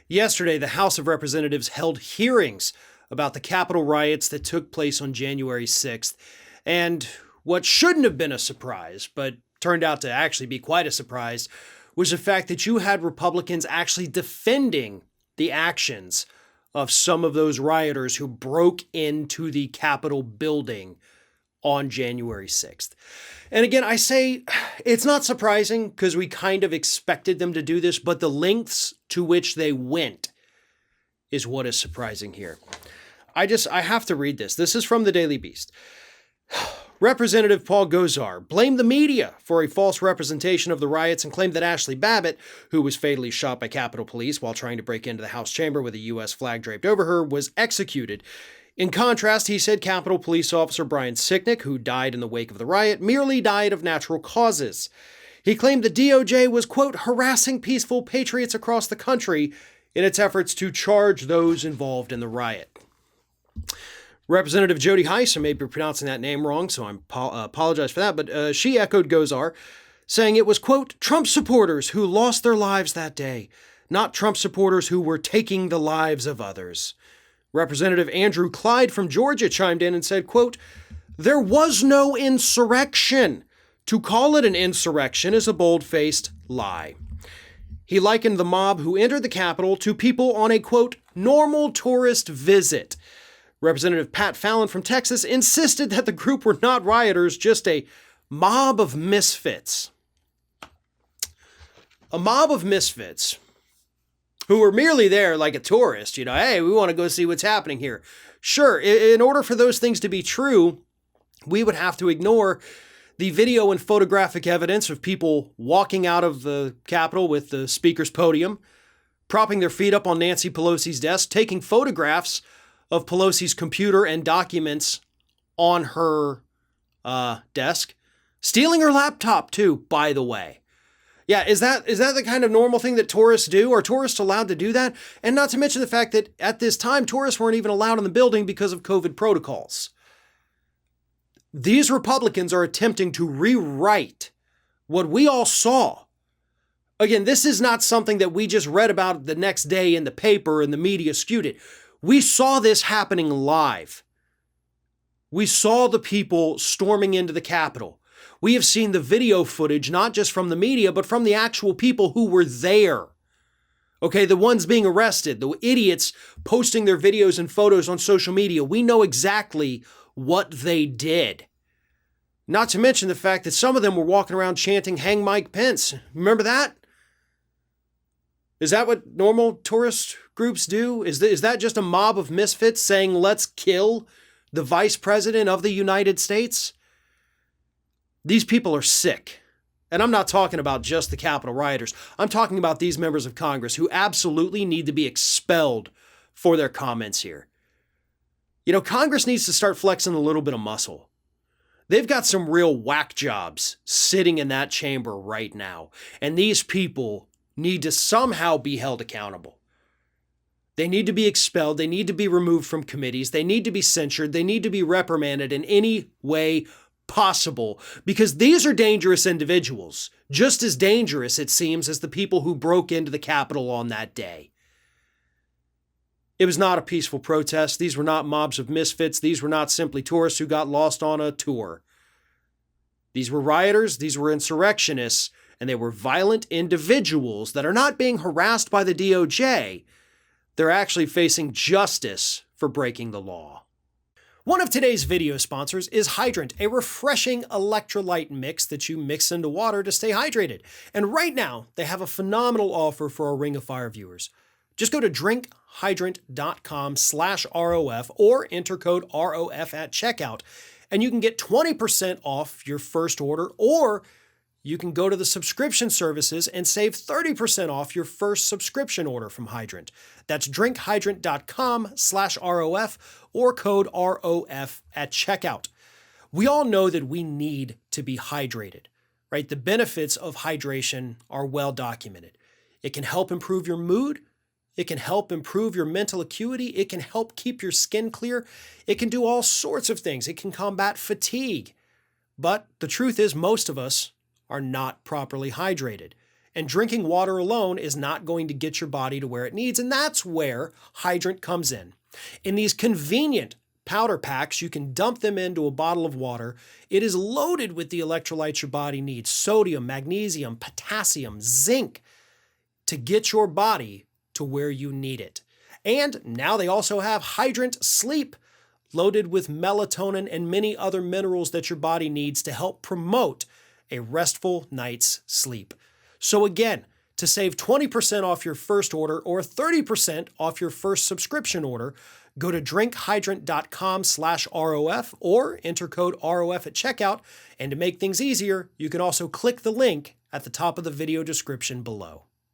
Yesterday, the House of Representatives held hearings about the Capitol riots that took place on January 6th. And what shouldn't have been a surprise, but turned out to actually be quite a surprise, was the fact that you had Republicans actually defending the actions of some of those rioters who broke into the Capitol building on January 6th. And again, I say it's not surprising because we kind of expected them to do this, but the lengths to which they went is what is surprising here. I have to read this. This is from the Daily Beast. Representative Paul Gosar blamed the media for a false representation of the riots and claimed that Ashley Babbitt, who was fatally shot by Capitol Police while trying to break into the House chamber with a U.S. flag draped over her, was executed. In contrast, he said Capitol Police Officer Brian Sicknick, who died in the wake of the riot, merely died of natural causes. He claimed the DOJ was, quote, harassing peaceful patriots across the country in its efforts to charge those involved in the riot. Representative Jody Hice, I may be pronouncing that name wrong, so I apologize for that, but she echoed Gosar, saying it was, quote, Trump supporters who lost their lives that day, not Trump supporters who were taking the lives of others. Representative Andrew Clyde from Georgia chimed in and said, quote, there was no insurrection. To call it an insurrection is a bold-faced lie. He likened the mob who entered the Capitol to people on a, quote, normal tourist visit. Representative Pat Fallon from Texas insisted that the group were not rioters, just a mob of misfits. A mob of misfits who were merely there like a tourist, hey, we want to go see what's happening here. Sure, in order for those things to be true, we would have to ignore the video and photographic evidence of people walking out of the Capitol with the speaker's podium, propping their feet up on Nancy Pelosi's desk, taking photographs of Pelosi's computer and documents on her desk, stealing her laptop too, by the way. Yeah, is that the kind of normal thing that tourists do? Are tourists allowed to do that? And not to mention the fact that at this time, tourists weren't even allowed in the building because of COVID protocols. These Republicans are attempting to rewrite what we all saw. Again, this is not something that we just read about the next day in the paper and the media skewed it. We saw this happening live. We saw the people storming into the Capitol. We have seen the video footage, not just from the media, but from the actual people who were there. Okay, the ones being arrested, the idiots posting their videos and photos on social media. We know exactly what they did. Not to mention the fact that some of them were walking around chanting, "Hang Mike Pence." Remember that? Is that what normal tourist groups do? Is that just a mob of misfits saying, let's kill the vice president of the United States? These people are sick. And I'm not talking about just the Capitol rioters. I'm talking about these members of Congress who absolutely need to be expelled for their comments here. Congress needs to start flexing a little bit of muscle. They've got some real whack jobs sitting in that chamber right now. And these people need to somehow be held accountable. They need to be expelled. They need to be removed from committees. They need to be censured. They need to be reprimanded in any way possible because these are dangerous individuals, just as dangerous, it seems, as the people who broke into the Capitol on that day. It was not a peaceful protest. These were not mobs of misfits. These were not simply tourists who got lost on a tour. These were rioters. These were insurrectionists. And they were violent individuals that are not being harassed by the DOJ. They're actually facing justice for breaking the law. One of today's video sponsors is Hydrant, a refreshing electrolyte mix that you mix into water to stay hydrated. And right now, they have a phenomenal offer for our Ring of Fire viewers. Just go to drinkhydrant.com/ROF or enter code ROF at checkout, and you can get 20% off your first order, or you can go to the subscription services and save 30% off your first subscription order from Hydrant. That's drinkhydrant.com/ROF or code ROF at checkout. We all know that we need to be hydrated, right? The benefits of hydration are well documented. It can help improve your mood. It can help improve your mental acuity. It can help keep your skin clear. It can do all sorts of things. It can combat fatigue. But the truth is, most of us are not properly hydrated. And drinking water alone is not going to get your body to where it needs, and that's where Hydrant comes in. In these convenient powder packs, you can dump them into a bottle of water. It is loaded with the electrolytes your body needs: sodium, magnesium, potassium, zinc, to get your body to where you need it. And now they also have Hydrant Sleep, loaded with melatonin and many other minerals that your body needs to help promote a restful night's sleep. So again, to save 20% off your first order or 30% off your first subscription order, go to drinkhydrant.com/ROF or enter code ROF at checkout. And to make things easier, you can also click the link at the top of the video description below.